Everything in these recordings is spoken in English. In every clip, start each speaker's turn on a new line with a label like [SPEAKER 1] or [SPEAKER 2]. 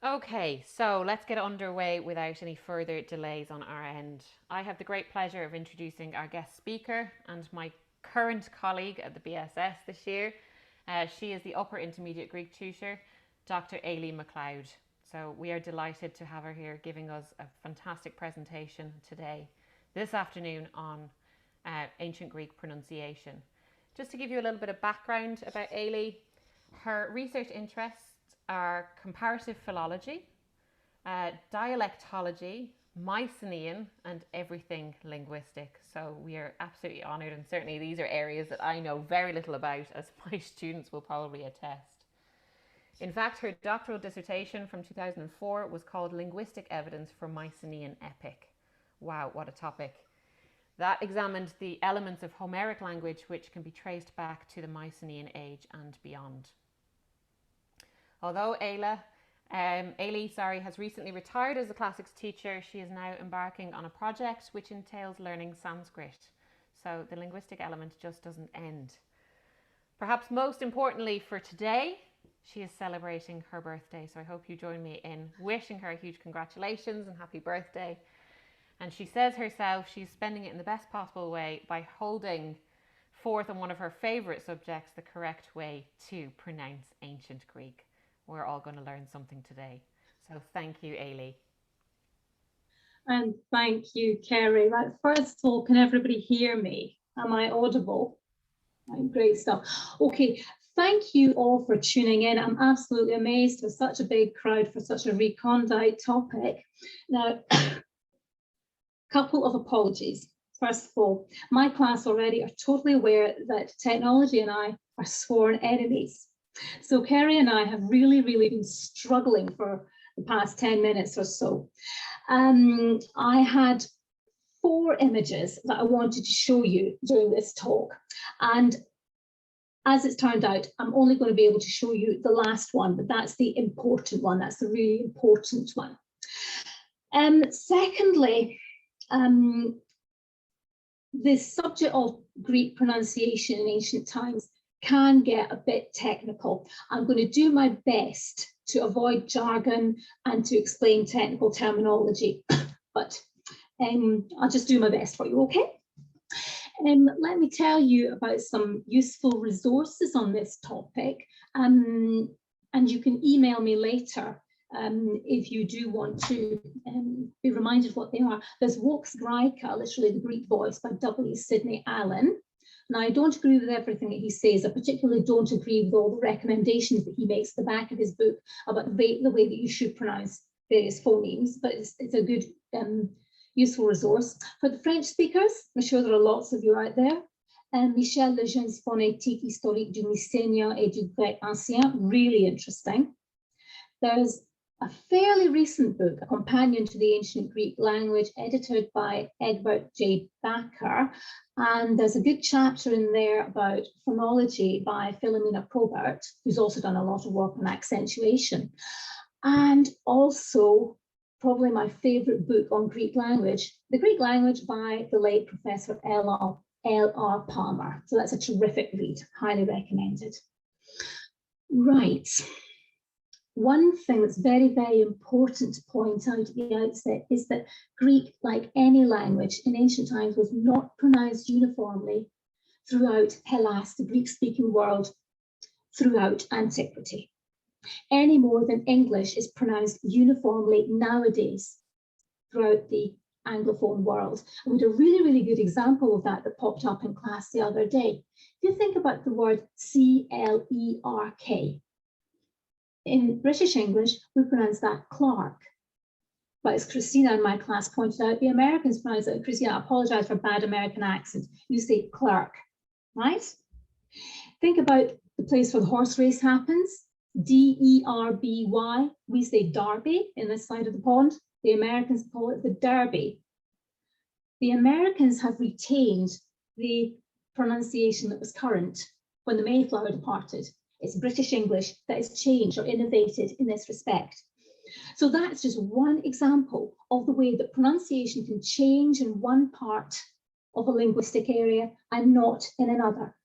[SPEAKER 1] Okay, so let's get underway without any further delays on our end. I have the great pleasure of introducing our guest speaker and my current colleague at the BSS this year. She is the upper intermediate Greek tutor, Dr. Eilidh Macleod. So we are delighted to have her here giving us a fantastic presentation today, this afternoon, on ancient Greek pronunciation. Just to give you a little bit of background about Eilidh, her research interests are comparative philology, dialectology, Mycenaean, and everything linguistic. So we are absolutely honoured, and certainly these are areas that I know very little about, as my students will probably attest. In fact, her doctoral dissertation from 2004 was called Linguistic Evidence for Mycenaean Epic. Wow, what a topic. That examined the elements of Homeric language which can be traced back to the Mycenaean age and beyond. Although Eilidh has recently retired as a classics teacher, she is now embarking on a project which entails learning Sanskrit. So the linguistic element just doesn't end. Perhaps most importantly for today, she is celebrating her birthday. So I hope you join me in wishing her a huge congratulations and happy birthday. And she says herself she's spending it in the best possible way by holding forth on one of her favourite subjects, the correct way to pronounce ancient Greek. We're all going to learn something today. So thank you, Eilidh.
[SPEAKER 2] And thank you, Kerry. Right, first of all, can everybody hear me? Am I audible? Right, great stuff. Okay, thank you all for tuning in. I'm absolutely amazed with such a big crowd for such a recondite topic. Now, couple of apologies. First of all, my class already are totally aware that technology and I are sworn enemies. So Kerry and I have really been struggling for the past 10 minutes or so. I had 4 images that I wanted to show you during this talk. And as it's turned out, I'm only going to be able to show you the last one, but that's the important one. That's the really important one. Secondly, the subject of Greek pronunciation in ancient times can get a bit technical. I'm going to do my best to avoid jargon and to explain technical terminology, but I'll just do my best for you, okay? Let me tell you about some useful resources on this topic, and you can email me later if you do want to be reminded what they are. There's Vox Graeca, literally the Greek voice, by W. Sidney Allen. Now, I don't agree with everything that he says. I particularly don't agree with all the recommendations that he makes at the back of his book about the way that you should pronounce various phonemes, but it's a good, useful resource. For the French speakers, I'm sure there are lots of you out there. Michel Legendre Phonétique Historique du Mycénien et du Grec Ancien, really interesting. There's a fairly recent book, A Companion to the Ancient Greek Language, edited by Egbert J. Bakker. And there's a good chapter in there about phonology by Philomena Probert, who's also done a lot of work on accentuation. And also, probably my favorite book on Greek language, The Greek Language by the late Professor L.R. Palmer. So that's a terrific read, highly recommended. Right. One thing that's very important to point out at the outset is that Greek, like any language in ancient times, was not pronounced uniformly throughout Hellas, the Greek-speaking world, throughout antiquity, any more than English is pronounced uniformly nowadays throughout the Anglophone world. And we had a really good example of that popped up in class the other day. If you think about the word C-L-E-R-K, in British English, we pronounce that Clark. But as Christina in my class pointed out, the Americans pronounce it, Christina, I apologize for bad American accent, you say clerk, right? Think about the place where the horse race happens, D-E-R-B-Y, we say Derby in this side of the pond. The Americans call it the Derby. The Americans have retained the pronunciation that was current when the Mayflower departed. It's British English that has changed or innovated in this respect. So that's just one example of the way that pronunciation can change in one part of a linguistic area and not in another.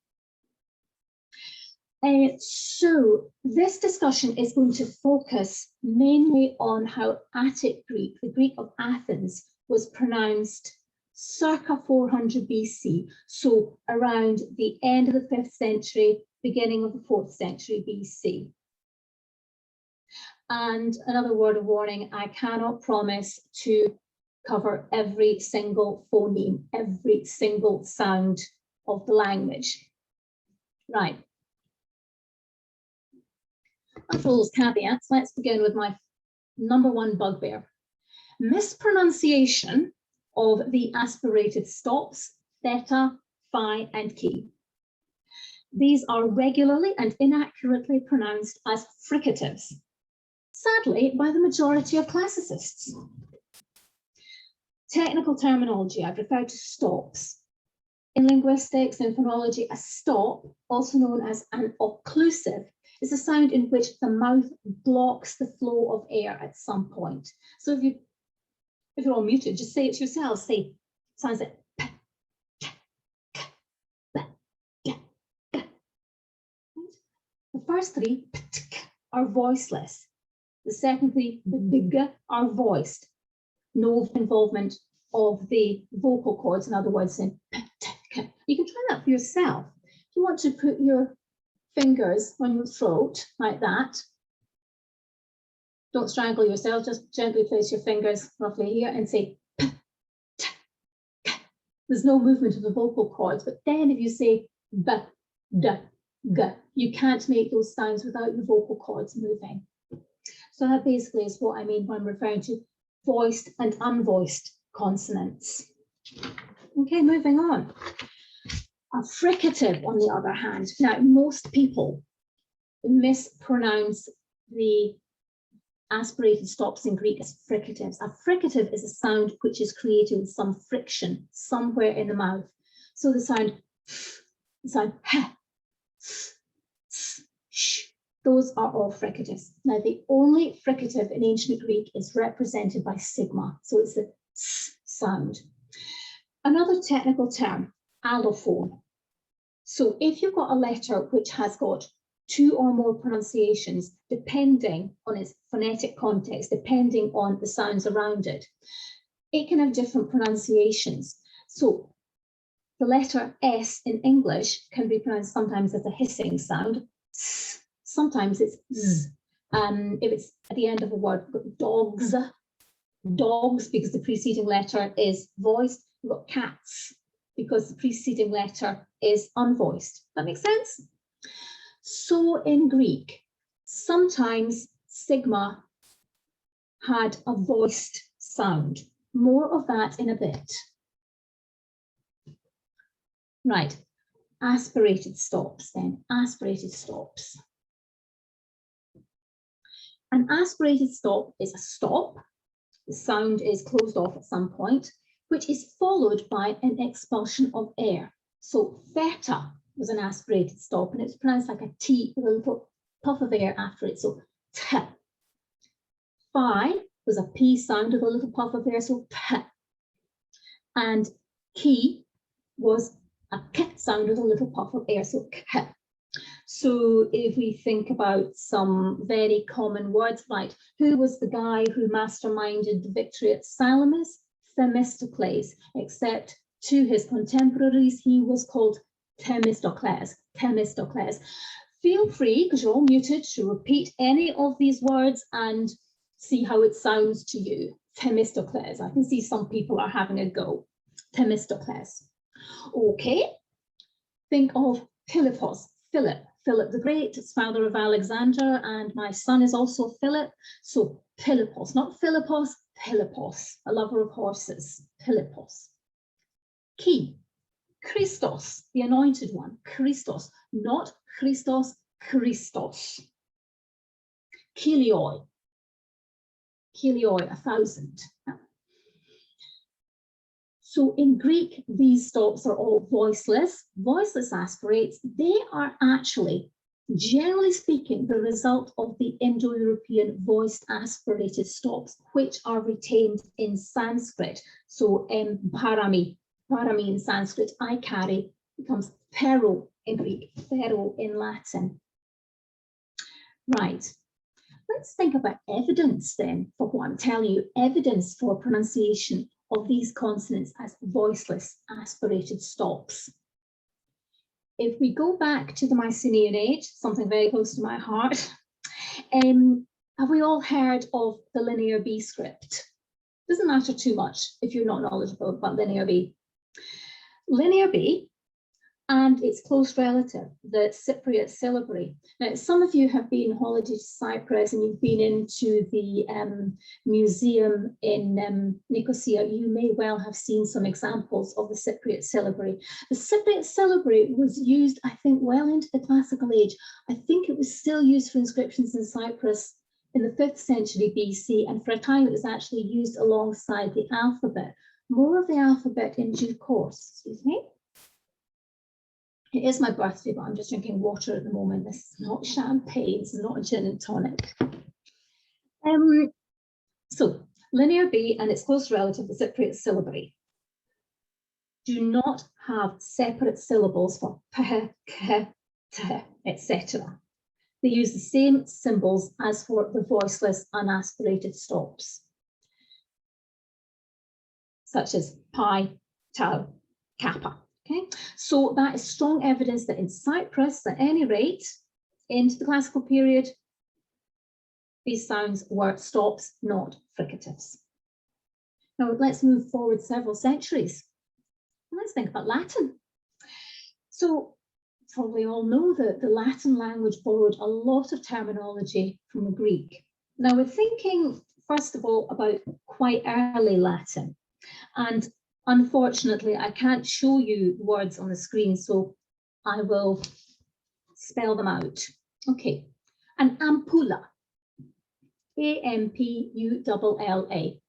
[SPEAKER 2] So this discussion is going to focus mainly on how Attic Greek, the Greek of Athens, was pronounced circa 400 BC, so around the end of the 5th century, beginning of the 4th century BC. And another word of warning, I cannot promise to cover every single phoneme, every single sound of the language. Right. After all those caveats, let's begin with my number one bugbear. Mispronunciation of the aspirated stops, theta, phi, and chi. These are regularly and inaccurately pronounced as fricatives, sadly, by the majority of classicists. Technical terminology, I've referred to stops. In linguistics and phonology, a stop, also known as an occlusive, is a sound in which the mouth blocks the flow of air at some point. So if you're all muted, just say it to yourself. Say, sounds like p, k, k, b, g, g. The first three p, t, k, are voiceless. The second three b, b, g, are voiced. No involvement of the vocal cords, in other words, in p, t, k. You can try that for yourself. If you want to put your fingers on your throat like that. Don't strangle yourself, just gently place your fingers roughly here and say p, t, k. There's no movement of the vocal cords, but then if you say b, d, g, you can't make those sounds without your vocal cords moving. So that basically is what I mean when I'm referring to voiced and unvoiced consonants. Okay, moving on. A fricative, on the other hand. Now, most people mispronounce the aspirated stops in Greek as fricatives. A fricative is a sound which is created with some friction somewhere in the mouth. So the sound h, sh, those are all fricatives. Now, the only fricative in ancient Greek is represented by sigma. So it's the s sound. Another technical term, allophone. So if you've got a letter which has got two or more pronunciations, depending on its phonetic context, depending on the sounds around it, it can have different pronunciations. So the letter S in English can be pronounced sometimes as a hissing sound, sometimes it's z. If it's at the end of a word, we've got dogs, dogs because the preceding letter is voiced. We've got cats because the preceding letter is unvoiced. That makes sense? So in Greek, sometimes sigma had a voiced sound. More of that in a bit. Right, aspirated stops then, aspirated stops. An aspirated stop is a stop. The sound is closed off at some point, which is followed by an expulsion of air. So theta was an aspirated stop, and it's pronounced like a T with a little puff of air after it, so t. Phi was a P sound with a little puff of air, so p. And ki was a k sound with a little puff of air, so k. So if we think about some very common words, right, who was the guy who masterminded the victory at Salamis? Themistocles, except to his contemporaries, he was called Themistocles. Themistocles. Feel free, because you're all muted, to repeat any of these words and see how it sounds to you. Themistocles. I can see some people are having a go. Themistocles. Okay. Think of Philippos. Philip. Philip the Great is father of Alexander, and my son is also Philip. So Philippos, not Philippos, Philippos, a lover of horses. Philippos. Ki. Christos, the anointed one. Christos, not Christos, Christos. Kilioi. Kilioi, 1,000. So in Greek, these stops are all voiceless. Voiceless aspirates, they are actually, generally speaking, the result of the Indo-European voiced aspirated stops, which are retained in Sanskrit. So parami in Sanskrit, I carry, becomes pero in Greek, pero in Latin. Right. Let's think about evidence then for what I'm telling you, evidence for pronunciation of these consonants as voiceless aspirated stops. If we go back to the Mycenaean age, something very close to my heart, have we all heard of the Linear B script? Doesn't matter too much if you're not knowledgeable about Linear B. Linear B and its close relative, the Cypriot syllabary. Now, some of you have been on holiday to Cyprus and you've been into the museum in Nicosia. You may well have seen some examples of the Cypriot syllabary. The Cypriot syllabary was used, I think, well into the classical age. I think it was still used for inscriptions in Cyprus in the 5th century BC, and for a time it was actually used alongside the alphabet. More of the alphabet in due course, excuse me. It is my birthday, but I'm just drinking water at the moment. This is not champagne, it's not a gin and tonic. So, Linear B and its close relative, the Cypriot syllabary, do not have separate syllables for p, k, t, etc. They use the same symbols as for the voiceless unaspirated stops, such as pi, tau, kappa. Okay, so that is strong evidence that in Cyprus, at any rate, into the classical period, these sounds were stops, not fricatives. Now let's move forward several centuries. Let's think about Latin. So probably all know that the Latin language borrowed a lot of terminology from the Greek. Now we're thinking, first of all, about quite early Latin. And unfortunately, I can't show you words on the screen, so I will spell them out. Okay, an ampulla, A-M-P-U-L-L-A,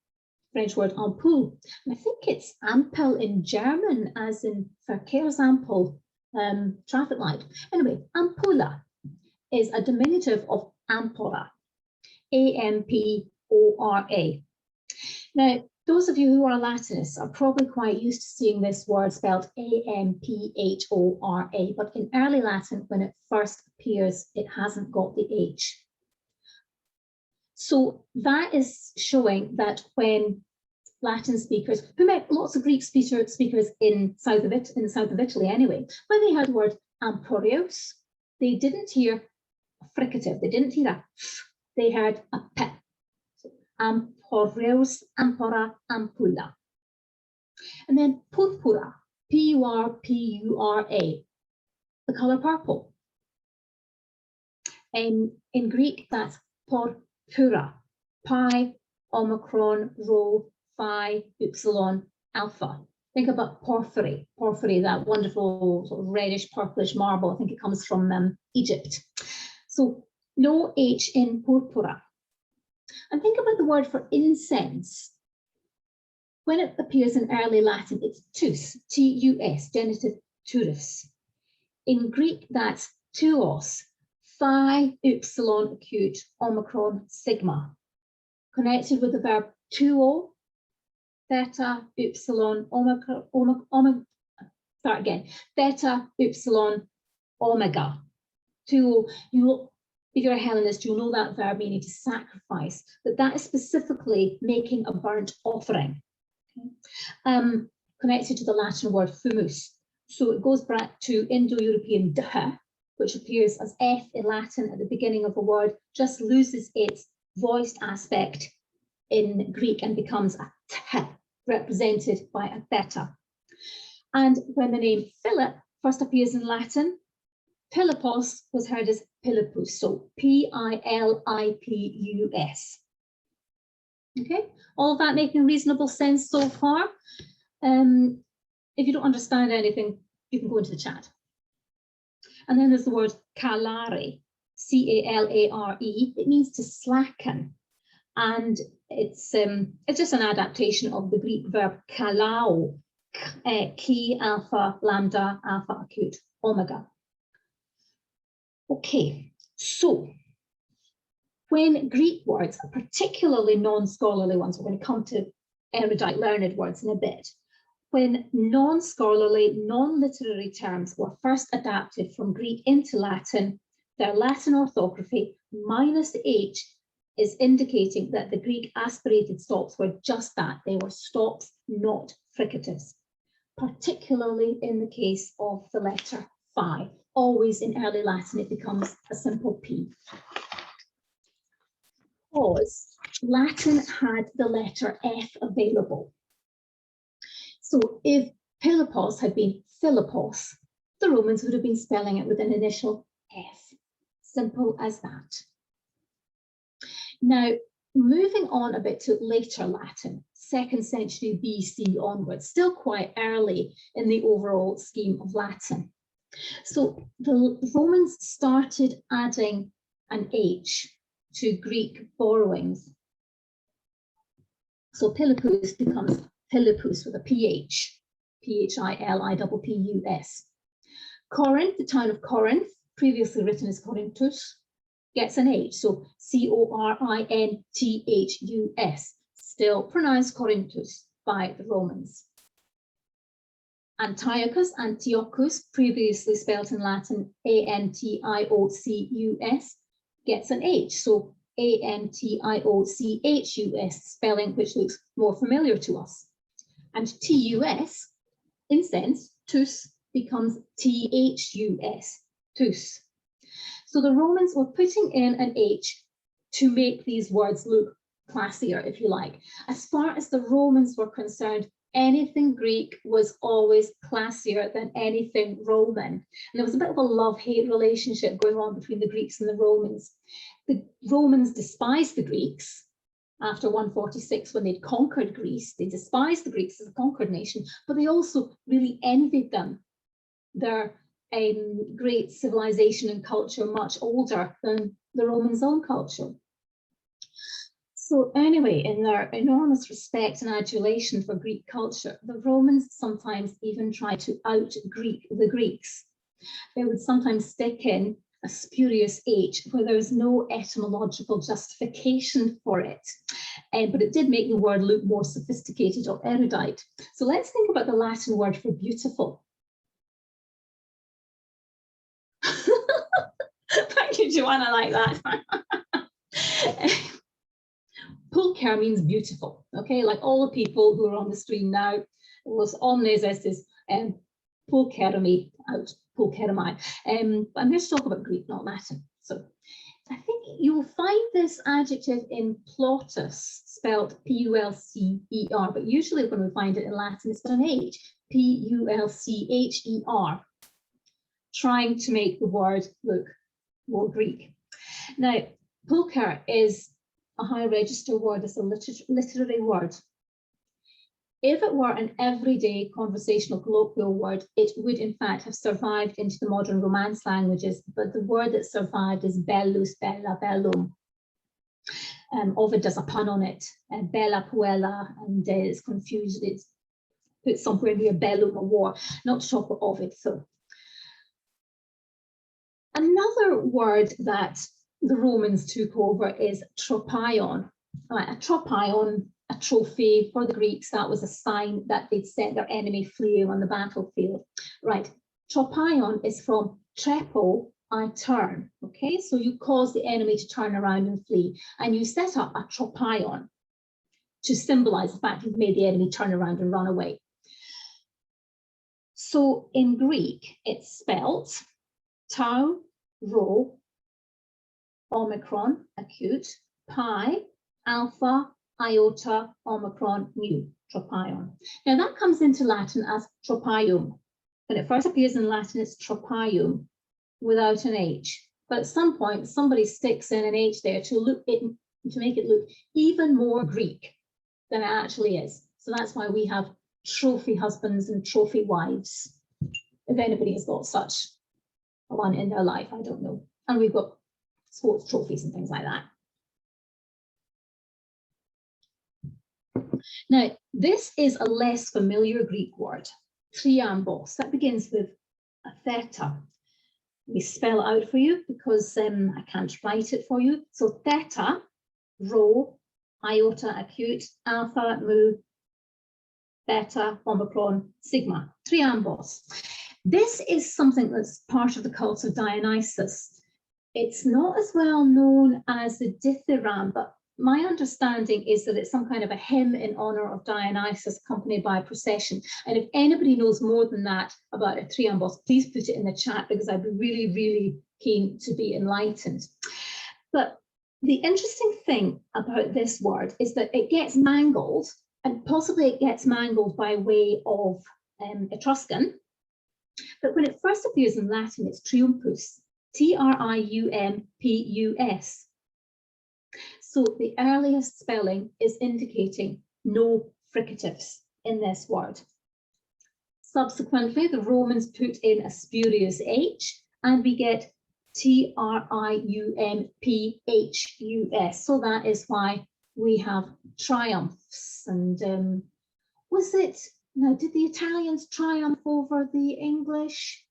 [SPEAKER 2] French word ampoule. And I think it's Ampel in German, as in Verkehrsampel, traffic light. Anyway, ampulla is a diminutive of amphora, A-M-P-O-R-A. Now, those of you who are Latinists are probably quite used to seeing this word spelled A-M-P-H-O-R-A, but in early Latin, when it first appears, it hasn't got the H. So that is showing that when Latin speakers, who met lots of Greek speakers in the south of Italy anyway, when they heard the word amporios, they didn't hear a fricative, they didn't hear a f, they heard a p. So, amporios, ampora, ampulla. And then purpura, P-U-R-P-U-R-A, the colour purple. In Greek, that's purpura, pi, omicron, rho, phi, upsilon, alpha. Think about porphyry, that wonderful sort of reddish purplish marble. I think it comes from Egypt. So no H in purpura. And think about the word for incense. When it appears in early Latin, it's tus, T-U-S, genitive turus. In Greek, that's tuos, phi, upsilon, acute, omicron, sigma. Connected with the verb tuo, theta, upsilon, theta, upsilon, omega. Tuo, if you're a Hellenist, you'll know that verb meaning to sacrifice, but that is specifically making a burnt offering. Okay. Connected to the Latin word fumus. So it goes back to Indo-European dh, which appears as F in Latin at the beginning of a word, just loses its voiced aspect in Greek and becomes a th, represented by a theta. And when the name Philip first appears in Latin, Philippos was heard as Philippus, so P-I-L-I-P-U-S. Okay, all of that making reasonable sense so far. If you don't understand anything, you can go into the chat. And then there's the word calare, C-A-L-A-R-E. It means to slacken. And it's just an adaptation of the Greek verb kalao, chi, alpha, lambda, alpha, acute, omega. Okay, so when Greek words, particularly non-scholarly ones, we're going to come to erudite learned words in a bit, when non-scholarly, non-literary terms were first adapted from Greek into Latin, their Latin orthography minus the H is indicating that the Greek aspirated stops were just that. They were stops, not fricatives, particularly in the case of the letter phi. Always in early Latin, it becomes a simple P. Because Latin had the letter F available. So if Philippos had been Philippos, the Romans would have been spelling it with an initial F. Simple as that. Now, moving on a bit to later Latin, 2nd century BC onwards, still quite early in the overall scheme of Latin. So the Romans started adding an H to Greek borrowings. So Philippus becomes Philippus with a PH, Philippus. Corinth, the town of Corinth, previously written as Corinthus, gets an H, so Corinthus, still pronounced Corinthus by the Romans. Antiochus, previously spelt in Latin Antiochus, gets an H, so Antiochus, spelling which looks more familiar to us. And TUS, incense, tus, becomes THUS, tus. So the Romans were putting in an H to make these words look classier, if you like. As far as the Romans were concerned, anything Greek was always classier than anything Roman. And there was a bit of a love-hate relationship going on between the Greeks and the Romans. The Romans despised the Greeks after 146 when they'd conquered Greece. They despised the Greeks as a conquered nation, but they also really envied them. Their great civilization and culture much older than the Romans' own culture. So anyway, in their enormous respect and adulation for Greek culture, the Romans sometimes even tried to out-Greek the Greeks. They would sometimes stick in a spurious H where there was no etymological justification for it. But it did make the word look more sophisticated or erudite. So let's think about the Latin word for beautiful. Thank you, Joanna, I like that. Pulcher means beautiful, okay? Like all the people who are on the screen now, was omnes estis pulcherami, out pulcherami. But I'm going to talk about Greek, not Latin. So I think you will find this adjective in Plautus, spelled P-U-L-C-E-R, but usually when we find it in Latin, it's got an H, P-U-L-C-H-E-R, trying to make the word look more Greek. Now, pulcher is a high register word, it's a literary word. If it were an everyday conversational colloquial word, it would in fact have survived into the modern Romance languages, but the word that survived is bellus, bella, bellum. Ovid does a pun on it, bella puella, and it's confused, it's put somewhere near bellum or war, not to talk about Ovid. So another word that the Romans took over is tropion. Right, a tropion, a trophy for the Greeks, that was a sign that they'd set their enemy fleeing on the battlefield. Right, tropion is from trepo, I turn, okay? So you cause the enemy to turn around and flee, and you set up a tropion to symbolize the fact you've made the enemy turn around and run away. So in Greek, it's spelt tau, rho, Omicron, acute, pi, alpha, iota, Omicron, mu, tropion. Now that comes into Latin as tropium. When it first appears in Latin, it's tropium without an H. But at some point, somebody sticks in an H there to make it look even more Greek than it actually is. So that's why we have trophy husbands and trophy wives. If anybody has got such a one in their life, I don't know. And we've got sports trophies and things like that. Now, this is a less familiar Greek word, triambos. That begins with a theta. We spell it out for you because I can't write it for you. So theta, rho, iota, acute, alpha, mu, beta, omicron, sigma, triambos. This is something that's part of the cult of Dionysus. It's not as well known as the dithyramb, but my understanding is that it's some kind of a hymn in honour of Dionysus accompanied by a procession. And if anybody knows more than that about a triambos, please put it in the chat, because I'd be really, really keen to be enlightened. But the interesting thing about this word is that it gets mangled, and possibly it gets mangled by way of Etruscan. But when it first appears in Latin, it's triumpus, Triumpus. So the earliest spelling is indicating no fricatives in this word. Subsequently, the Romans put in a spurious H, and we get Triumphus. So that is why we have triumphs. And was it, now, did the Italians triumph over the English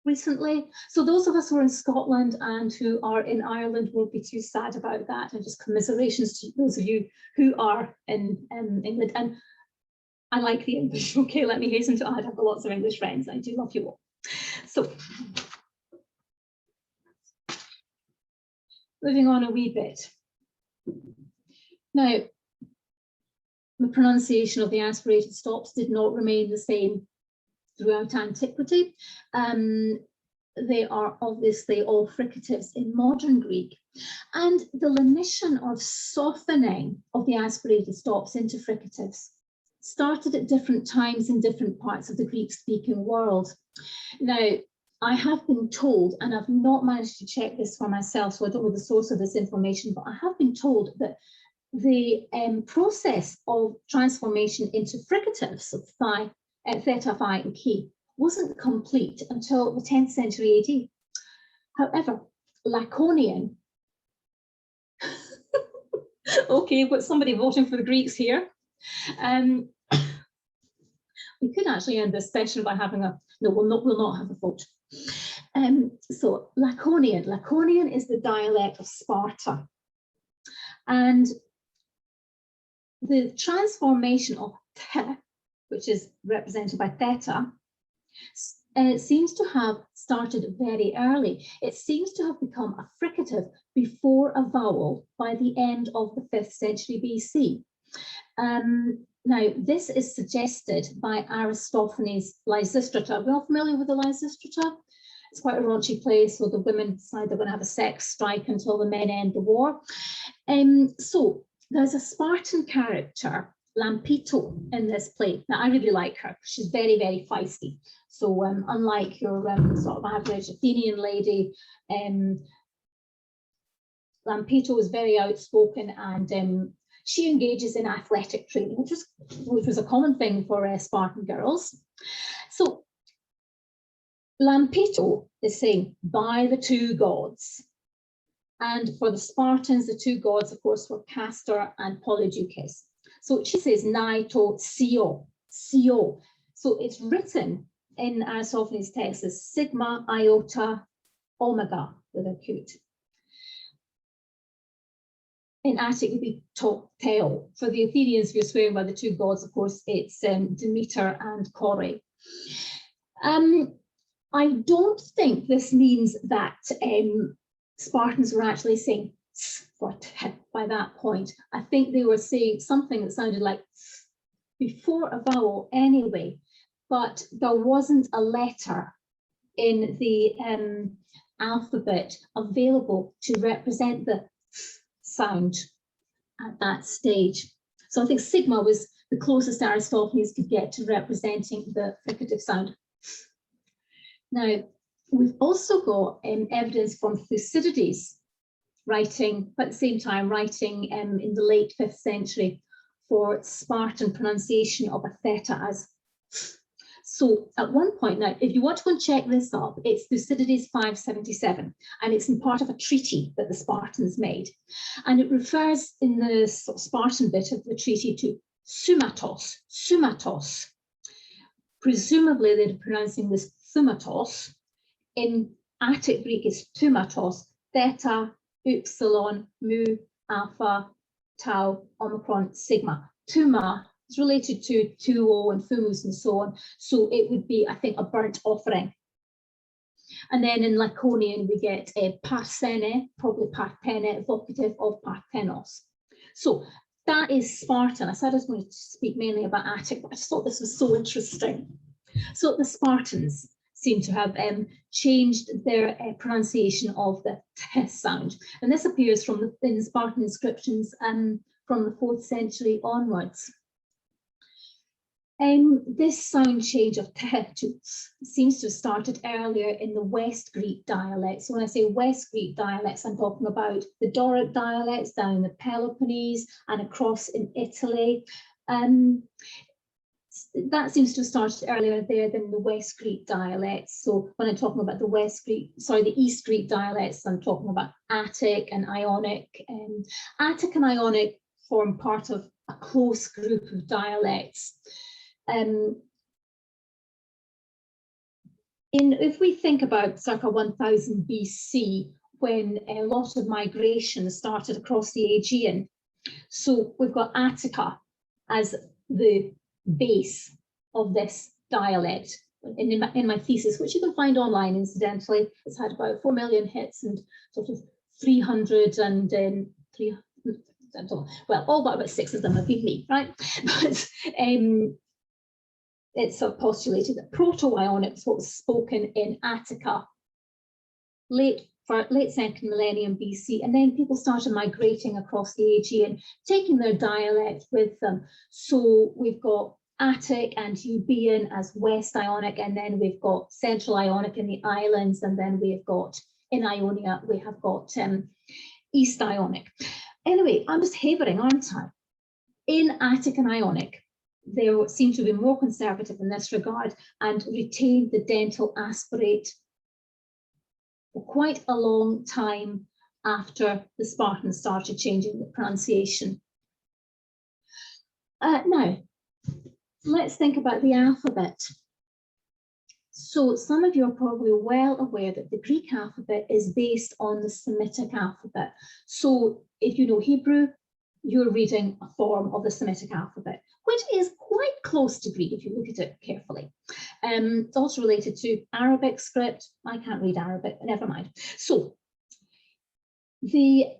[SPEAKER 2] recently? So those of us who are in Scotland and who are in Ireland won't be too sad about that, and just commiserations to those of you who are in England. And I like the English, okay, let me hasten to add, I've got lots of English friends, I do love you all. So, moving on a wee bit. Now, the pronunciation of the aspirated stops did not remain the same throughout antiquity. They are obviously all fricatives in modern Greek. And the lenition or softening of the aspirated stops into fricatives started at different times in different parts of the Greek-speaking world. Now, I have been told, and I've not managed to check this for myself, so I don't know the source of this information, but I have been told that the process of transformation into fricatives of theta, phi, and chi wasn't complete until the 10th century AD. However, Laconian, okay, we've got somebody voting for the Greeks here. We could actually end this session by having a, no, we'll not have a vote. So Laconian is the dialect of Sparta. And the transformation of te, which is represented by theta, seems to have started very early. It seems to have become a fricative before a vowel by the end of the 5th century BC. Now, this is suggested by Aristophanes' Lysistrata. Are we all familiar with the Lysistrata? It's quite a raunchy place where the women decide they're going to have a sex strike until the men end the war. So there's a Spartan character, Lampeter, in this play. Now, I really like her. She's very, very feisty. So unlike your sort of average Athenian lady, Lampeter is very outspoken, and she engages in athletic training, which was a common thing for Spartan girls. So Lampeter is saying, by the two gods. And for the Spartans, the two gods, of course, were Castor and Polydeuces. So she says, Naito Sio. So it's written in Aristophanes' text as sigma, iota, omega with a acute. In Attic, it would be teo. For the Athenians, if you're swearing by the two gods, of course, it's Demeter and Kore. I don't think this means that Spartans were actually saying by that point. I think they were saying something that sounded like before a vowel anyway, but there wasn't a letter in the alphabet available to represent the sound at that stage. So I think sigma was the closest Aristophanes could get to representing the fricative sound. Now, we've also got evidence from Thucydides writing, but at the same time writing in the late 5th century for Spartan pronunciation of a theta as. So at one point, now, if you want to go and check this up, it's Thucydides 577, and it's in part of a treaty that the Spartans made. And it refers in the sort of Spartan bit of the treaty to sumatos. Presumably they're pronouncing this thumatos. In Attic Greek, it's thumatos, theta, upsilon, mu, alpha, tau, omicron, sigma. Tuma is related to tuo and fumus and so on. So it would be, I think, a burnt offering. And then in Laconian, we get Parthene, probably Parthene, vocative of Parthenos. So that is Spartan. I said I was going to speak mainly about Attic, but I just thought this was so interesting. So the Spartans seem to have changed their pronunciation of the T sound. And this appears in Spartan inscriptions from the 4th century onwards. This sound change of T to ts seems to have started earlier in the West Greek dialects. So when I say West Greek dialects, I'm talking about the Doric dialects down in the Peloponnese and across in Italy. That seems to have started earlier there than the West Greek dialects. So when I'm talking about the East Greek dialects, I'm talking about Attic and Ionic. Attic and Ionic form part of a close group of dialects. If we think about circa 1000 BC, when a lot of migration started across the Aegean, so we've got Attica as the base of this dialect. In my thesis, which you can find online incidentally, it's had about 4 million hits and sort of 300 and well, all but about 6 of them have been me, right? But it's sort of postulated that Proto-Ionic was what was spoken in Attica late 2nd millennium BC, and then people started migrating across the Aegean, taking their dialect with them. So we've got Attic and Euboean as West Ionic, and then we've got Central Ionic in the islands, and then we've got in Ionia we have got East Ionic. Anyway, I'm just havering, aren't I? In Attic and Ionic, they seem to be more conservative in this regard and retained the dental aspirate for quite a long time after the Spartans started changing the pronunciation. Now, let's think about the alphabet. So some of you are probably well aware that the Greek alphabet is based on the Semitic alphabet. So if you know Hebrew, you're reading a form of the Semitic alphabet, which is quite close to Greek if you look at it carefully. It's also related to Arabic script. I can't read Arabic, but never mind. So the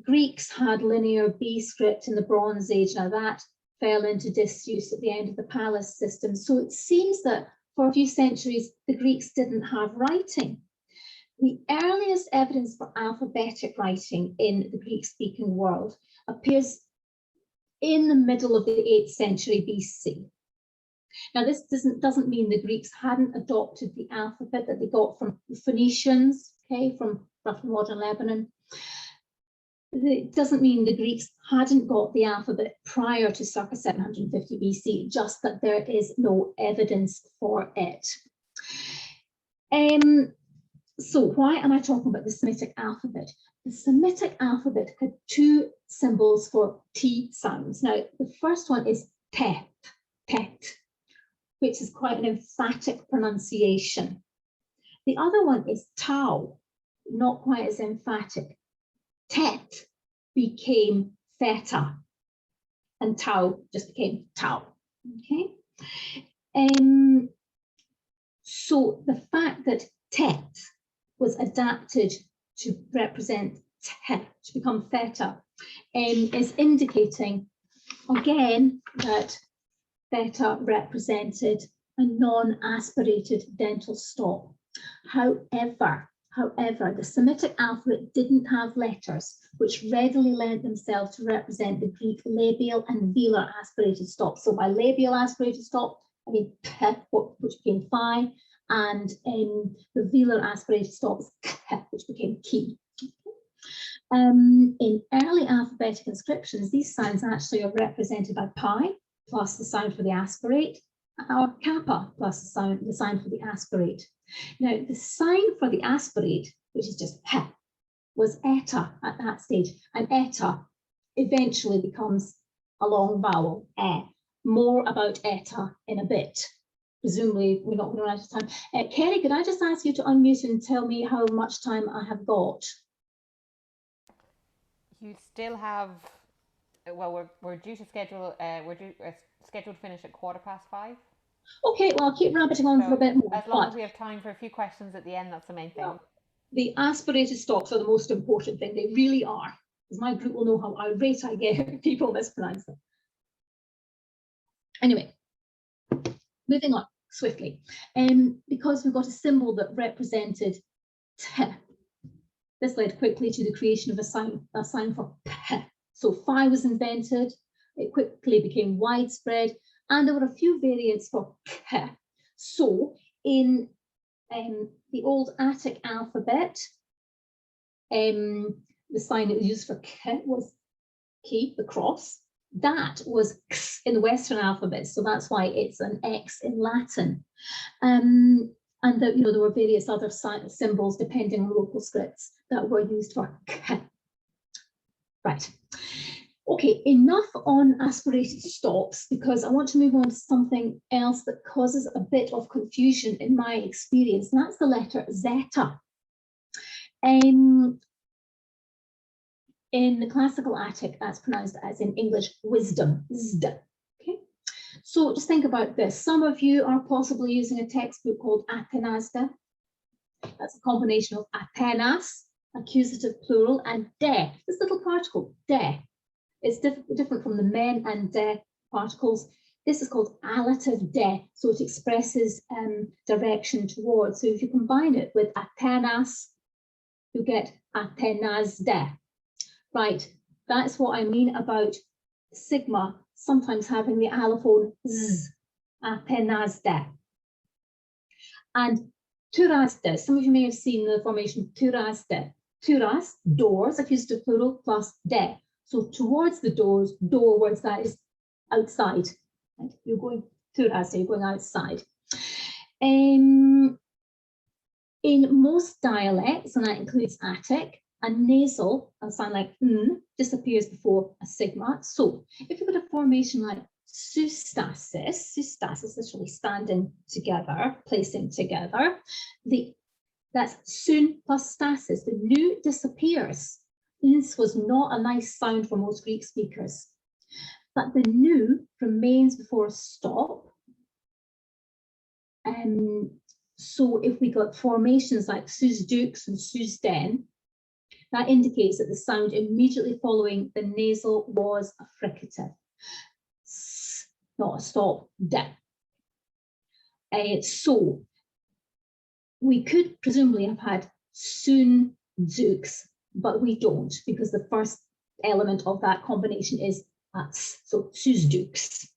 [SPEAKER 2] Greeks had linear B script in the Bronze Age. Now that fell into disuse at the end of the palace system. So it seems that for a few centuries, the Greeks didn't have writing. The earliest evidence for alphabetic writing in the Greek-speaking world appears in the middle of the 8th century BC. Now, this doesn't mean the Greeks hadn't adopted the alphabet that they got from the Phoenicians, okay, from roughly modern Lebanon. It doesn't mean the Greeks hadn't got the alphabet prior to circa 750 BC, just that there is no evidence for it. So why am I talking about the Semitic alphabet? The Semitic alphabet had 2 symbols for T sounds. Now, the first one is tet, which is quite an emphatic pronunciation. The other one is tau, not quite as emphatic. Tet became theta, and tau just became tau. Okay. So the fact that tet was adapted to represent to become theta is indicating again that theta represented a non-aspirated dental stop. However, the Semitic alphabet didn't have letters which readily lent themselves to represent the Greek labial and velar aspirated stop. So by labial aspirated stop, I mean p, which became phi, and the velar aspirated stops, which became ki. In early alphabetic inscriptions, these sounds actually are represented by pi plus the sound for the aspirate, or kappa plus the sign for the aspirate. Now, the sign for the aspirate, which is just h, was eta at that stage, and eta eventually becomes a long vowel, e. More about eta in a bit. Presumably, we're not going to run out of time. Kerry, could I just ask you to unmute and tell me how much time I have got?
[SPEAKER 1] You still have, well, we're due to schedule, scheduled to finish at 5:15.
[SPEAKER 2] Okay, well, I'll keep rabbiting on for a bit more.
[SPEAKER 1] As long as we have time for a few questions at the end, that's the main thing.
[SPEAKER 2] Well, the aspirated stops are the most important thing. They really are, because my group will know how irate I get if people mispronounce them. Anyway, moving on swiftly, because we've got a symbol that represented t. This led quickly to the creation of a sign for p. So phi was invented, it quickly became widespread, and there were a few variants for k. So in the old Attic alphabet, the sign that was used for k was k, the cross. That was x in the Western alphabet, so that's why it's an X in Latin. And that, there were various other symbols depending on local scripts that were used for k. Right. Okay, enough on aspirated stops, because I want to move on to something else that causes a bit of confusion in my experience, and that's the letter zeta. In the classical Attic, that's pronounced as in English wisdom, zd. Okay, so just think about this. Some of you are possibly using a textbook called Athenasda. That's a combination of Athenas, accusative plural, and de, this little particle, de. It's different from the men and de particles. This is called allative de, so it expresses direction towards. So if you combine it with Athenas, you get Athenasde. Right, that's what I mean about sigma sometimes having the allophone z, Athenasde. And turasde, some of you may have seen the formation turasde. Turas, doors, accusative plural, plus de. So towards the doors, doorwards, that is outside. Right? You're going turasde, you're going outside. In most dialects, and that includes Attic, a nasal, a sound like n, disappears before a sigma. So if you've got a formation like sustasis, literally standing together, placing together, that's soon plus stasis, the nu disappears. This was not a nice sound for most Greek speakers, but the nu remains before a stop. So if we got formations like sus dux and sus den, that indicates that the sound immediately following the nasal was a fricative, not a stop, de. So we could presumably have had sun dux, but we don't, because the first element of that combination is ats, so sus dux,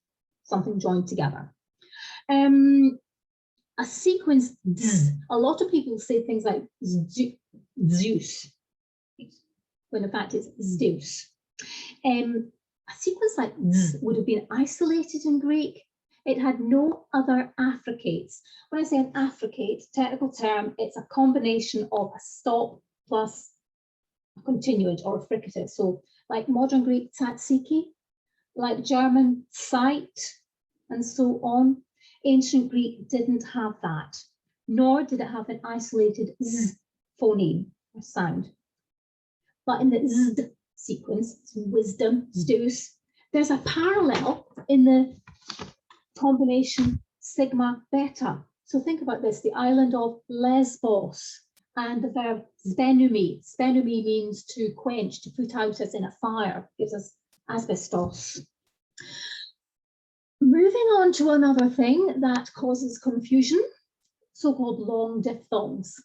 [SPEAKER 2] something joined together. A sequence z, a lot of people say things like Zeus, when in fact it's Zeus. A sequence like z would have been isolated in Greek. It had no other affricates. When I say an affricate, technical term, it's a combination of a stop plus a continuant or a fricative. So like modern Greek tzatziki, like German Zeit, and so on. Ancient Greek didn't have that, nor did it have an isolated z phoneme or sound. But in the zd sequence, wisdom, Zeus, there's a parallel in the combination sigma beta. So think about this, the island of Lesbos and the verb spenumi. Spenumi means to quench, to put out as in a fire, gives us asbestos. Moving on to another thing that causes confusion, so-called long diphthongs.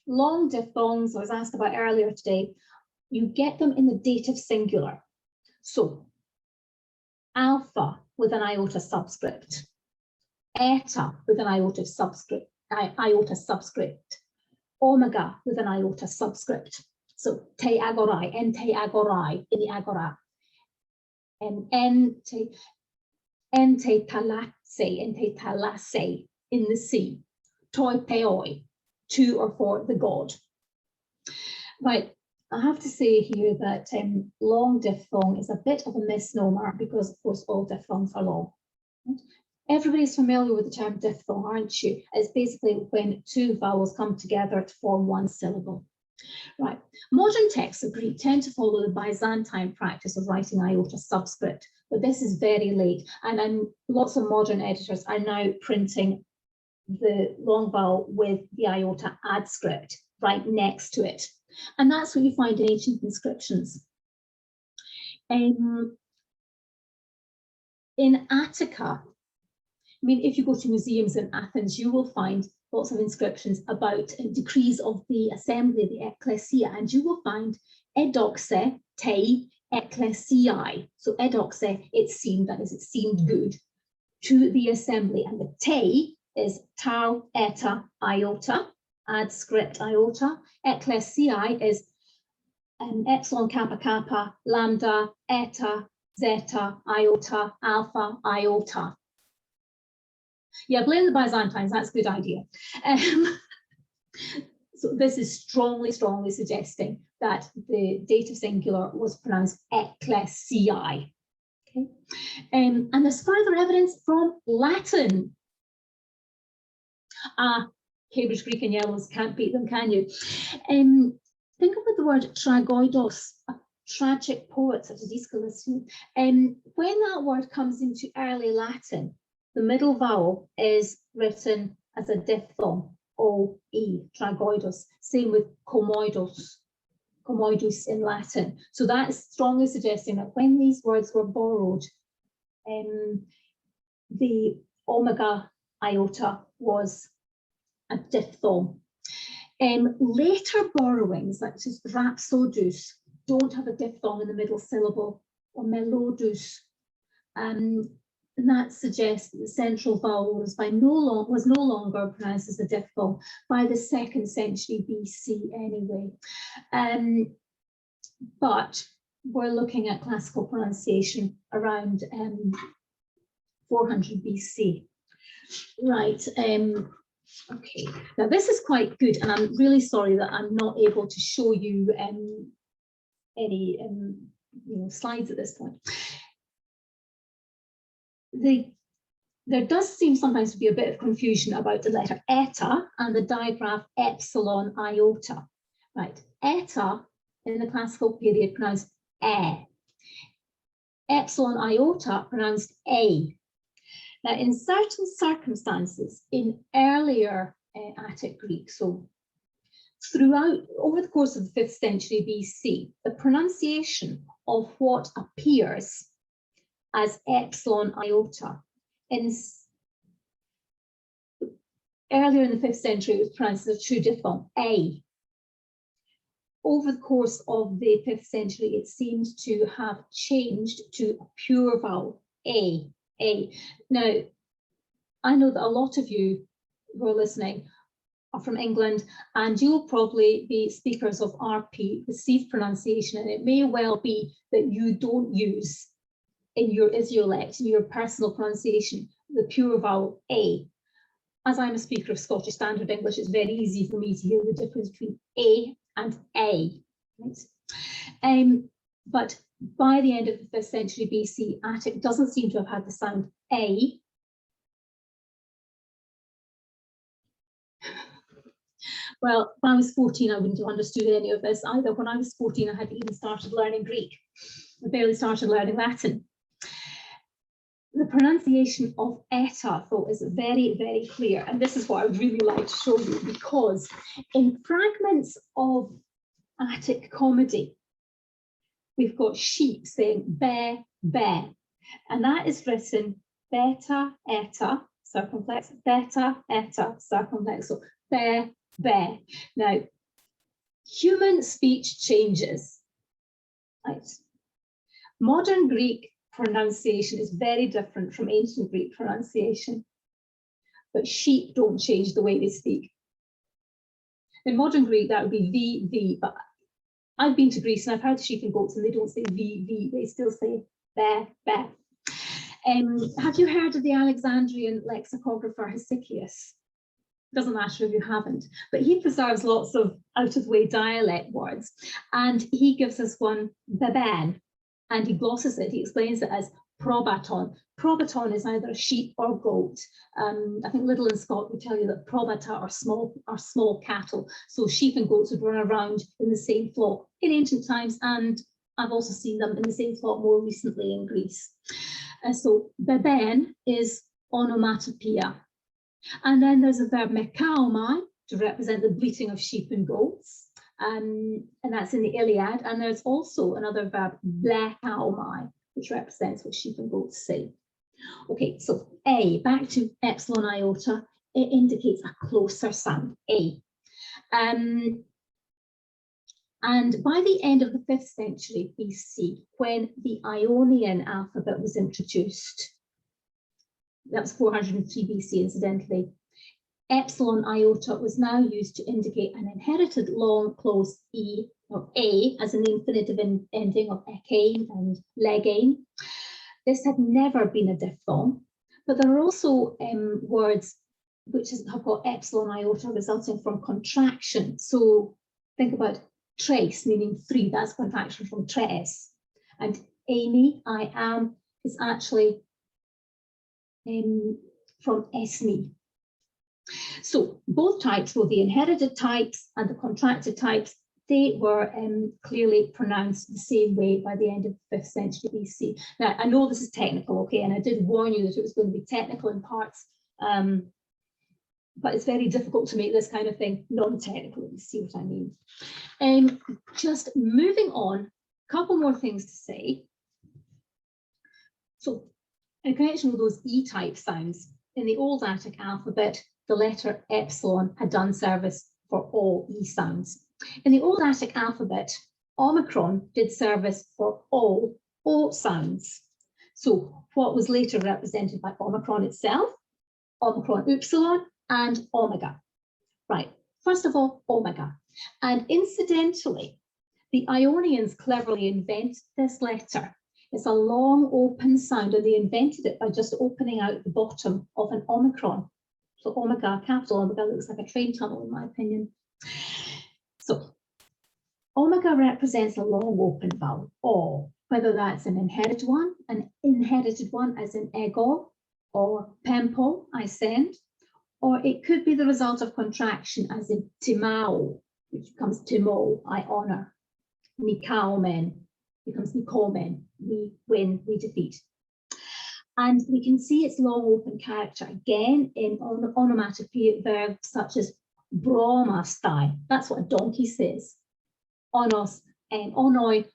[SPEAKER 2] Long diphthongs, I was asked about earlier today, you get them in the dative singular. So alpha with an iota subscript, eta with an iota subscript, omega with an iota subscript. So te agorai, en te agorai, in the agora, and en te thalasse, in the sea, toi theoi, to or for the god. Right, I have to say here that long diphthong is a bit of a misnomer because, of course, all diphthongs are long. Everybody's familiar with the term diphthong, aren't you? It's basically when two vowels come together to form one syllable. Right, modern texts of Greek tend to follow the Byzantine practice of writing iota subscript, but this is very late, and lots of modern editors are now printing the Longbow with the iota adscript right next to it. And that's what you find in ancient inscriptions. In Attica, I mean, if you go to museums in Athens, you will find lots of inscriptions about decrees of the assembly, the ecclesia, and you will find edoxe tei ecclesiae. So edoxe, it seemed, that is, it seemed good to the assembly, and the tei is tau, eta, iota, adscript iota. Ecclesiae is epsilon, kappa, kappa, lambda, eta, zeta, iota, alpha, iota. Yeah, blame the Byzantines, that's a good idea. So this is strongly suggesting that the dative singular was pronounced ecclesiae. Okay. And there's further evidence from Latin. Cambridge Greek and Yellows, can't beat them, can you? Think about the word Trigoidos, a tragic poet such as Aeschylus. When that word comes into early Latin, the middle vowel is written as a diphthong, O-E, Trigoidos. Same with comoidos, comoidus in Latin. So that is strongly suggesting that when these words were borrowed, the omega iota was a diphthong. Later borrowings, such as rhapsodus, don't have a diphthong in the middle syllable, or melodus. And that suggests that the central vowel was no longer pronounced as a diphthong by the 2nd century BC anyway. But we're looking at classical pronunciation around 400 BC. Right, okay, now this is quite good, and I'm really sorry that I'm not able to show you any slides at this point. There does seem sometimes to be a bit of confusion about the letter eta and the digraph epsilon iota. Right, eta in the classical period pronounced e. Epsilon iota pronounced a. Now, in certain circumstances, in earlier Attic Greek, so over the course of the 5th century BC, the pronunciation of what appears as epsilon iota earlier in the 5th century, it was pronounced as a true diphthong, a. Over the course of the 5th century, it seems to have changed to a pure vowel, a. Now, I know that a lot of you who are listening are from England, and you'll probably be speakers of RP, received pronunciation, and it may well be that you don't use in your idiolect, in your personal pronunciation, the pure vowel a. As I'm a speaker of Scottish Standard English, it's very easy for me to hear the difference between a and a. Right? But by the end of the 5th century BC, Attic doesn't seem to have had the sound a. Well, when I was 14, I wouldn't have understood any of this either. When I was 14, I hadn't even started learning Greek. I barely started learning Latin. The pronunciation of eta, though, is very, very clear. And this is what I would really like to show you, because in fragments of Attic comedy, we've got sheep saying bear, bear. And that is written beta, eta, circumflex, beta, eta, circumflex. So bear, bear. Now, human speech changes. Right? Modern Greek pronunciation is very different from ancient Greek pronunciation, but sheep don't change the way they speak. In modern Greek, that would be v, but I've been to Greece and I've heard sheep and goats and they don't say v, they still say bear, bear. Have you heard of the Alexandrian lexicographer Hesychius? Doesn't matter if you haven't, but he preserves lots of out-of-the-way dialect words, and he gives us one, beban, and he glosses it, he explains it as probaton. Probaton is either a sheep or goat. I think Liddell and Scott would tell you that probata are small cattle. So sheep and goats would run around in the same flock in ancient times, and I've also seen them in the same flock more recently in Greece. So beben is onomatopoeia. And then there's a verb mekaomai to represent the bleating of sheep and goats. And that's in the Iliad. And there's also another verb, blekaomai, which represents what sheep and goats say. Okay, so A, back to epsilon iota, it indicates a closer sound, A. And by the end of the 5th century BC, when the Ionian alphabet was introduced, that was 403 BC incidentally, epsilon iota was now used to indicate an inherited long close E or A as an infinitive ending of ekein and legein. This had never been a diphthong, but there are also words which have got epsilon iota resulting from contraction. So think about trace, meaning 3, that's contraction from tres. And Amy, I am, is actually from esme. So both types, both the inherited types and the contracted types, they were clearly pronounced the same way by the end of the 5th century BC. Now, I know this is technical, okay, and I did warn you that it was going to be technical in parts, but it's very difficult to make this kind of thing non-technical, if you see what I mean. Just moving on, a couple more things to say. So, in connection with those E-type sounds, in the Old Attic alphabet, the letter epsilon had done service for all E sounds. In the Old Attic alphabet, Omicron did service for all O sounds. So what was later represented by Omicron itself, Omicron upsilon, and omega. Right, first of all, omega. And incidentally, the Ionians cleverly invented this letter. It's a long open sound, and they invented it by just opening out the bottom of an omicron. So omega, capital omega, looks like a train tunnel in my opinion. So omega represents a long open vowel, O, whether that's an inherited one as in ego, or pempo, I send, or it could be the result of contraction as in timao, which becomes timo, I honor, nikaomen, becomes nikomen, we win, we defeat. And we can see its long open character again in onomatopoeic verbs such as bromastai, that's what a donkey says, onos, onoi,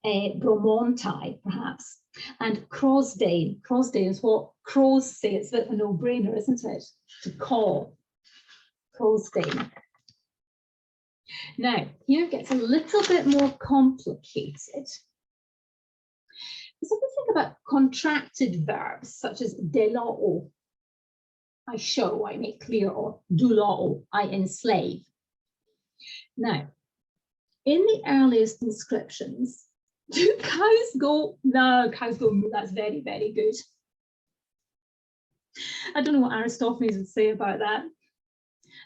[SPEAKER 2] bromontai, perhaps, and crosdane. Crosdane is what crows say, it's a bit of a no-brainer, isn't it? To call, crosdane. Now, here it gets a little bit more complicated. So if we think about contracted verbs such as deloo, I show, I make clear, or duloo, I enslave. Now, in the earliest inscriptions, do cows go? No, cows go moo. That's very, very good. I don't know what Aristophanes would say about that.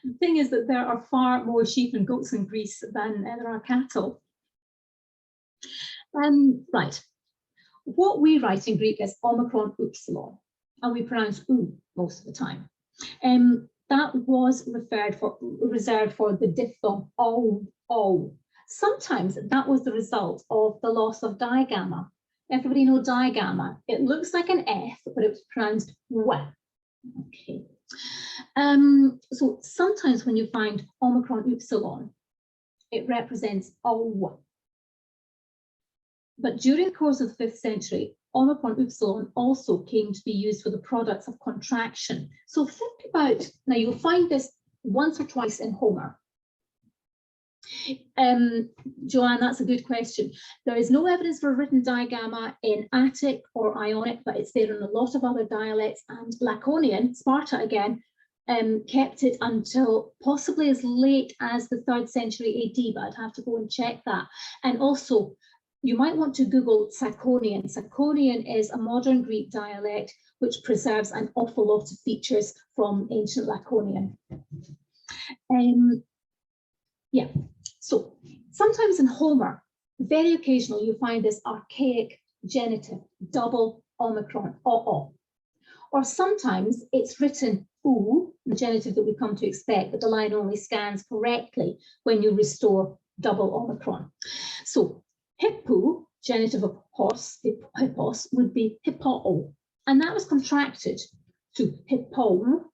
[SPEAKER 2] The thing is that there are far more sheep and goats in Greece than there are cattle. Right. What we write in Greek is omicron upsilon, and we pronounce u most of the time. That was reserved for the diphthong o. Sometimes that was the result of the loss of digamma. Everybody know digamma? It looks like an F, but it was pronounced w. Okay. So sometimes when you find omicron upsilon, it represents o. But during the course of the 5th century, omicron upsilon also came to be used for the products of contraction. So think about, now you'll find this once or twice in Homer. Joanne, that's a good question. There is no evidence for a written digamma in Attic or Ionic, but it's there in a lot of other dialects, and Laconian, Sparta again, kept it until possibly as late as the 3rd century AD, but I'd have to go and check that. And also, you might want to Google Saconian. Saconian is a modern Greek dialect which preserves an awful lot of features from ancient Laconian. Yeah, so sometimes in Homer, very occasionally you find this archaic genitive, double Omicron, o. Or sometimes it's written oo, the genitive that we come to expect, but the line only scans correctly when you restore double Omicron. So hippo, genitive of horse, hippos, would be hippo, and that was contracted to hippo,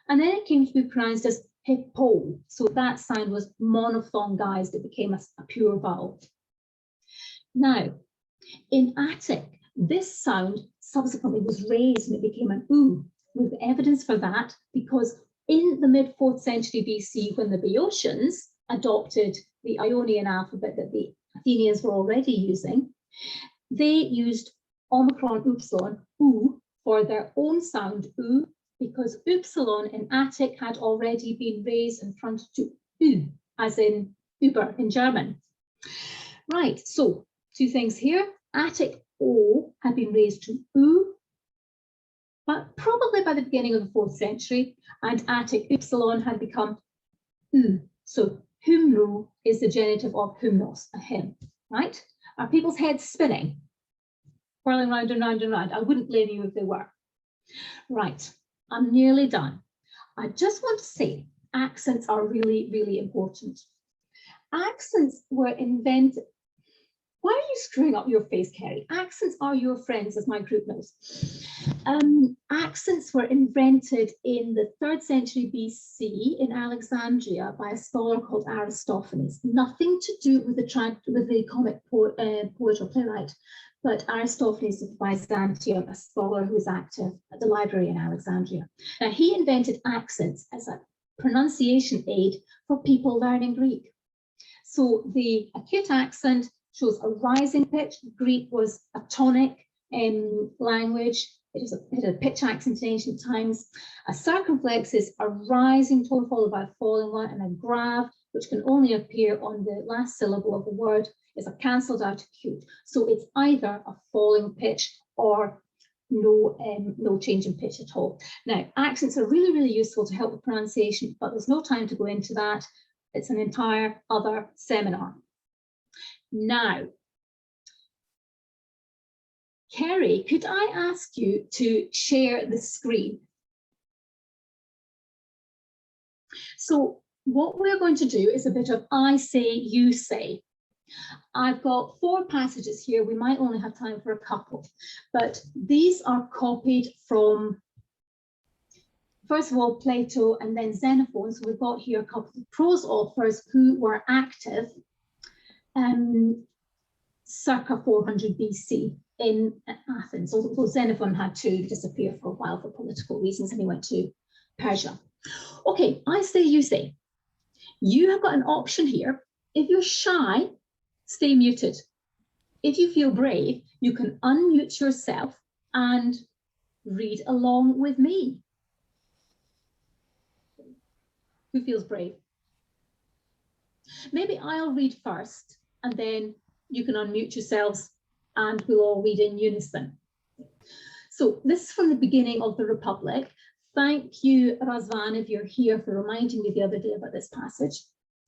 [SPEAKER 2] and then it came to be pronounced as hippo. So that sound was monophthongized, it became a pure vowel. Now, in Attic, this sound subsequently was raised and it became an oo. With evidence for that, because in the mid-4th century BC, when the Boeotians adopted the Ionian alphabet that the Athenians were already using, they used Omicron upsilon, oo, for their own sound, oo, because upsilon in Attic had already been raised in front to u, as in Uber in German. Right, so 2 things here. Attic o had been raised to u, but probably by the beginning of the 4th century, and Attic upsilon had become u. So humno is the genitive of humnos, a hymn, right? Are people's heads spinning? Whirling round and round and round? I wouldn't blame you if they were. Right, I'm nearly done. I just want to say accents are really, really important. Accents were invented. Why are you screwing up your face, Kerry? Accents are your friends, as my group knows. Accents were invented in the 3rd century BC in Alexandria by a scholar called Aristophanes. Nothing to do with the comic poet or playwright, but Aristophanes of Byzantium, a scholar who was active at the library in Alexandria. Now, he invented accents as a pronunciation aid for people learning Greek. So the acute accent shows a rising pitch. Greek was a tonic language. It had a pitch accent in ancient times. A circumflex is a rising tone followed by a falling one, and a grave, which can only appear on the last syllable of the word, is a cancelled out acute. So it's either a falling pitch or no change in pitch at all. Now, accents are really, really useful to help with pronunciation, but there's no time to go into that. It's an entire other seminar. Now, Kerry, could I ask you to share the screen? So what we're going to do is a bit of I say, you say. I've got 4 passages here. We might only have time for a couple, but these are copied from, first of all, Plato and then Xenophon. So we've got here a couple of prose authors who were active circa 400 BC in Athens, although Xenophon had to disappear for a while for political reasons and he went to Persia. Okay, I say, you say. You have got an option here. If you're shy, stay muted. If you feel brave, you can unmute yourself and read along with me. Who feels brave? Maybe I'll read first and then you can unmute yourselves and we'll all read in unison. So this is from the beginning of the Republic. Thank you, Razvan, if you're here, for reminding me the other day about this passage.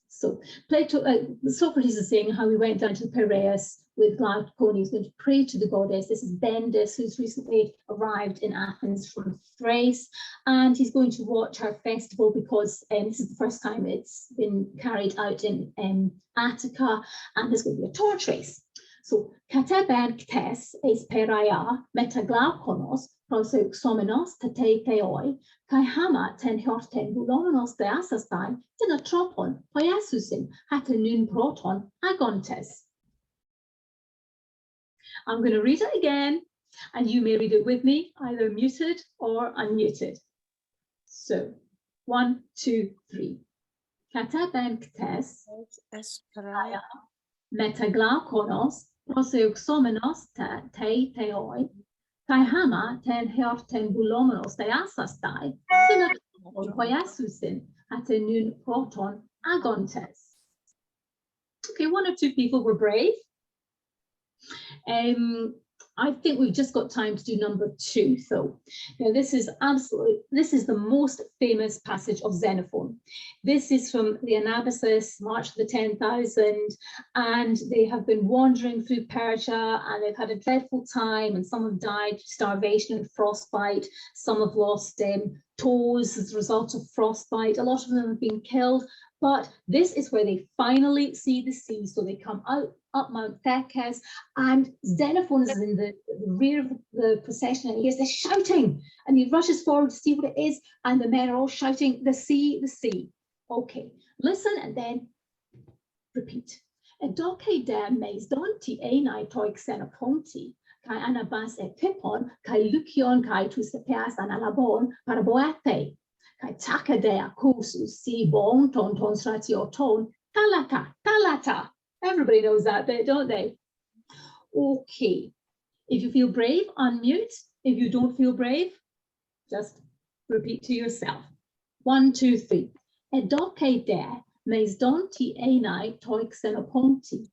[SPEAKER 2] So Socrates is saying how he went down to Piraeus with Glaucon. He was going to pray to the goddess. This is Bendis, who's recently arrived in Athens from Thrace, and he's going to watch her festival because this is the first time it's been carried out in Attica, and there's going to be a torch race. So kateben ktes es peraia meta Glauconos proseuxomenos tatei theoi kai hama ten horten bulomenos theasastai tenatropon poiasusin hatenun proton agontes. I'm going to read it again, and you may read it with me, either muted or unmuted. So 1, 2, 3. Kateben ktes es peraia meta Glauconos proseuxomenos tatei theoi kai hama ten horten bulomenos theasastai tenatropon poiasusin hatenun proton agontes. Okay, 1 or 2 people were brave. I think we've just got time to do number 2, though. Now, this is the most famous passage of Xenophon. This is from the Anabasis, March of the 10,000, and they have been wandering through Persia, and they've had a dreadful time, and some have died of starvation and frostbite. Some have lost toes as a result of frostbite. A lot of them have been killed, but this is where they finally see the sea. So they come out up Mount Thekes, and Xenophon is in the rear of the procession, and he hears this shouting, and he rushes forward to see what it is, and the men are all shouting, "The sea, the sea." Okay, listen and then repeat. Edoke de meis donti enai toi xenoponti, kai anabas et pippon, kai lucion kai tu sepeas analabon paraboete, kai taka de akusu si bon ton ton stratio ton, talata, talata. Everybody knows that bit, don't they? Okay, if you feel brave, unmute. If you don't feel brave, just repeat to yourself. 1, 2, 3. Edoke de meis donti enai toi xenoponti,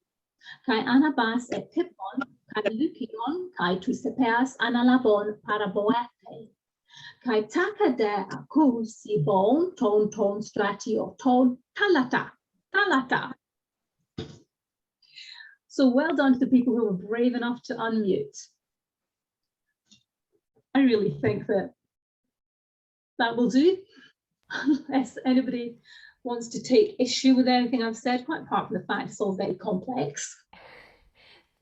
[SPEAKER 2] kai anabas et pippon, kai lucion, kai tu sepeas analabon paraboete, kai taka de aku si bon ton ton stratio ton, talata, talata. So well done to the people who were brave enough to unmute. I really think that will do. Unless anybody wants to take issue with anything I've said, quite apart from the fact it's all very complex.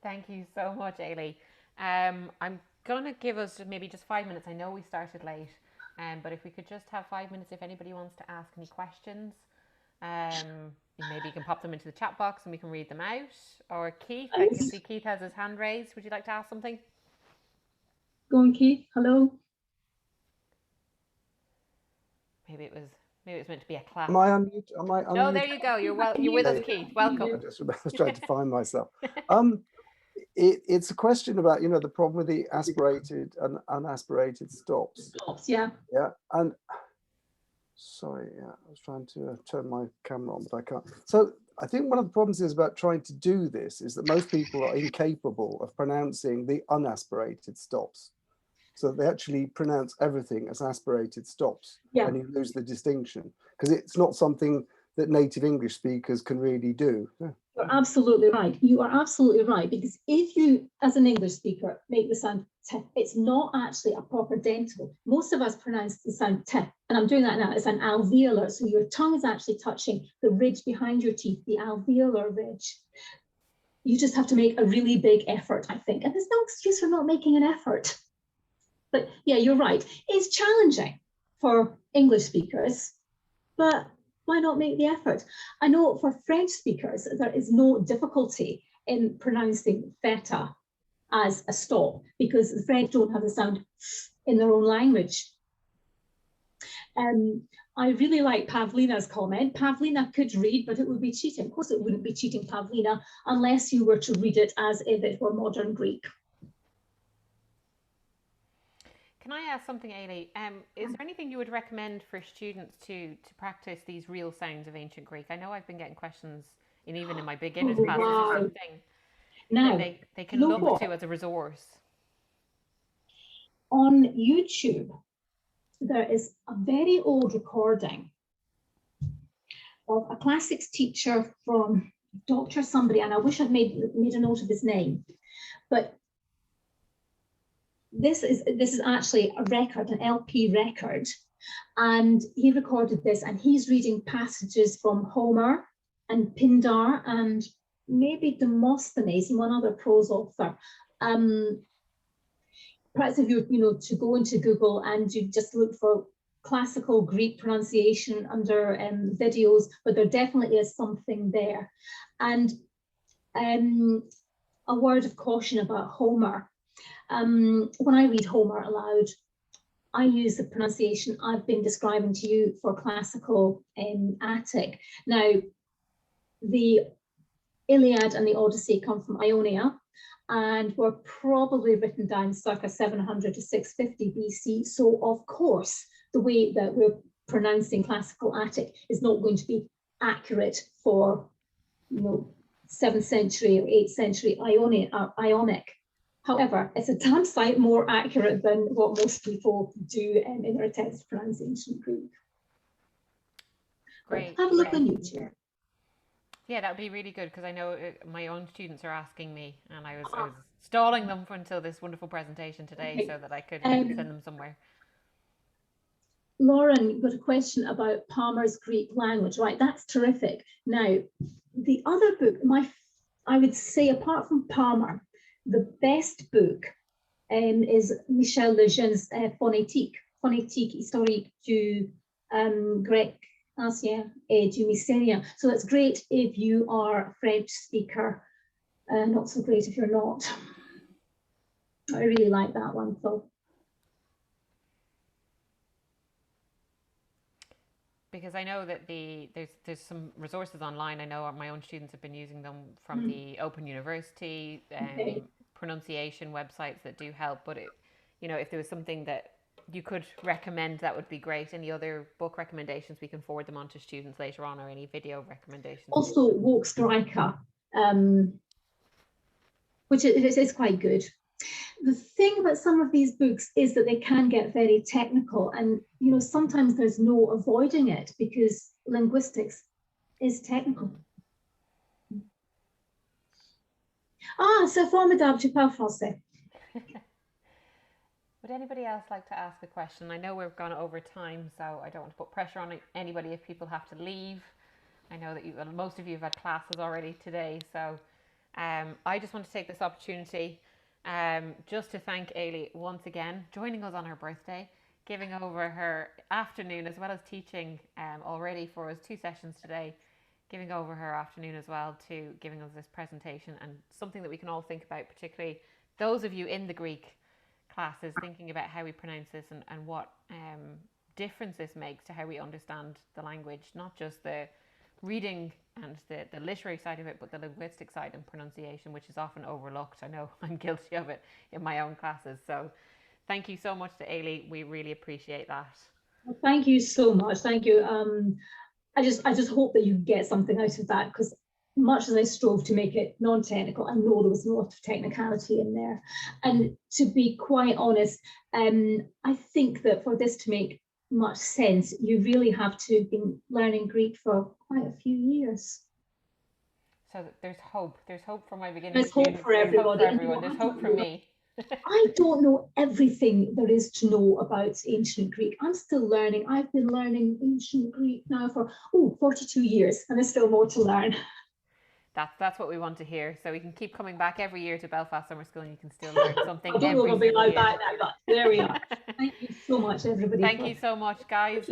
[SPEAKER 1] Thank you so much, Eilidh. I'm going to give us maybe just 5 minutes. I know we started late, but if we could just have 5 minutes if anybody wants to ask any questions. Maybe you can pop them into the chat box and we can read them out. Or Keith, I can see Keith has his hand raised. Would you like to ask something?
[SPEAKER 2] Go on, Keith. Hello.
[SPEAKER 1] Maybe it was meant to be a clap.
[SPEAKER 3] Am I unmute? Am I unmute?
[SPEAKER 1] No, there you go. You're with us, Keith. Welcome.
[SPEAKER 3] I was trying to find myself. It's a question about, the problem with the aspirated and unaspirated stops.
[SPEAKER 2] Stops, yeah.
[SPEAKER 3] Yeah, and sorry, yeah, I was trying to turn my camera on, but I can't. So I think one of the problems is about trying to do this is that most people are incapable of pronouncing the unaspirated stops. So they actually pronounce everything as aspirated stops,
[SPEAKER 2] yeah.
[SPEAKER 3] And you lose the distinction because it's not something that native English speakers can really do. Yeah.
[SPEAKER 2] You're absolutely right. You are absolutely right, because if you, as an English speaker, make the sound t, it's not actually a proper dental. Most of us pronounce the sound t, and I'm doing that now. It's an alveolar, so your tongue is actually touching the ridge behind your teeth, the alveolar ridge. You just have to make a really big effort, I think, and there's no excuse for not making an effort. But yeah, you're right. It's challenging for English speakers, but why not make the effort? I know for French speakers, there is no difficulty in pronouncing theta as a stop because the French don't have the sound in their own language. I really like Pavlina's comment. Pavlina could read, but it would be cheating. Of course, it wouldn't be cheating, Pavlina, unless you were to read it as if it were modern Greek.
[SPEAKER 1] Can I ask something, Eilidh? Is there anything you would recommend for students to practice these real sounds of ancient Greek? I know I've been getting questions, even in my beginner's class. Is something
[SPEAKER 2] now,
[SPEAKER 1] they can look to as a resource?
[SPEAKER 2] On YouTube, there is a very old recording of a classics teacher from Dr. somebody, and I wish I'd made a note of his name, but this is actually a record, an LP record, and he recorded this, and he's reading passages from Homer and Pindar and maybe Demosthenes and one other prose author. Perhaps if you to go into Google and you just look for classical Greek pronunciation under videos, but there definitely is something there. And a word of caution about Homer. When I read Homer aloud, I use the pronunciation I've been describing to you for classical Attic. Now, the Iliad and the Odyssey come from Ionia and were probably written down circa 700 to 650 BC. So, of course, the way that we're pronouncing classical Attic is not going to be accurate for 7th century or 8th century Ionic. However, it's a damn sight more accurate than what most people do in their attempts to pronounce ancient Greek.
[SPEAKER 1] Great.
[SPEAKER 2] Have a look on YouTube.
[SPEAKER 1] Yeah, that would be really good, because I know my own students are asking me, and I was stalling them until this wonderful presentation today so that I could send them somewhere.
[SPEAKER 2] Lauren got a question about Palmer's Greek language, right? That's terrific. Now, the other book, I would say, apart from Palmer, the best book is Michel Legendre Phonétique historique du grec ancien et du mystérien. So that's great if you are a French speaker, not so great if you're not. I really like that one, so.
[SPEAKER 1] Because I know that there's some resources online. I know my own students have been using them from the Open University pronunciation websites that do help. But if there was something that you could recommend, that would be great. Any other book recommendations, we can forward them on to students later on, or any video recommendations.
[SPEAKER 2] Also, Walkstriker, which is quite good. The thing about some of these books is that they can get very technical, and sometimes there's no avoiding it because linguistics is technical. C'est formidable, je parle français.
[SPEAKER 1] Would anybody else like to ask a question? I know we've gone over time, so I don't want to put pressure on anybody if people have to leave. I know that most of you have had classes already today, so I just want to take this opportunity just to thank Eilidh once again, joining us on her birthday, giving over her afternoon as well as teaching already for us 2 sessions today, giving over her afternoon as well to giving us this presentation, and something that we can all think about, particularly those of you in the Greek classes, thinking about how we pronounce this and what difference this makes to how we understand the language, not just the reading and the literary side of it, but the linguistic side and pronunciation, which is often overlooked. I know I'm guilty of it in my own classes. So thank you so much to Eilidh. We really appreciate that.
[SPEAKER 2] Well, thank you so much. Thank you. I just hope that you get something out of that, because much as I strove to make it non-technical, I know there was a lot of technicality in there. And to be quite honest, I think that for this to make much sense, you really have to have been learning Greek for quite a few years.
[SPEAKER 1] So there's hope. There's hope for my beginning.
[SPEAKER 2] There's hope for everybody.
[SPEAKER 1] There's hope for everyone. There's hope for me.
[SPEAKER 2] I don't know everything there is to know about ancient Greek. I'm still learning. I've been learning ancient Greek now for 42 years, and there's still more to learn.
[SPEAKER 1] That's what we want to hear. So we can keep coming back every year to Belfast Summer School, and you can still learn something.
[SPEAKER 2] I don't know if I'll be like that now, but there we are. Thank you so much, everybody.
[SPEAKER 1] Thank you so much, guys.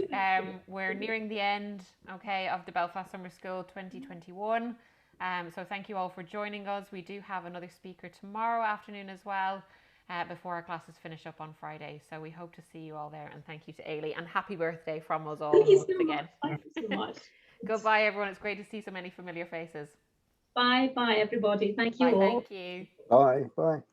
[SPEAKER 1] We're nearing the end, of the Belfast Summer School 2021. So thank you all for joining us. We do have another speaker tomorrow afternoon as well, before our classes finish up on Friday. So we hope to see you all there. And thank you to Eilidh, and happy birthday from us all.
[SPEAKER 2] Thank you so much. Thank you so much.
[SPEAKER 1] Goodbye, everyone. It's great to see so many familiar faces.
[SPEAKER 2] Bye, everybody. Thank you all.
[SPEAKER 1] Thank you.
[SPEAKER 3] Bye.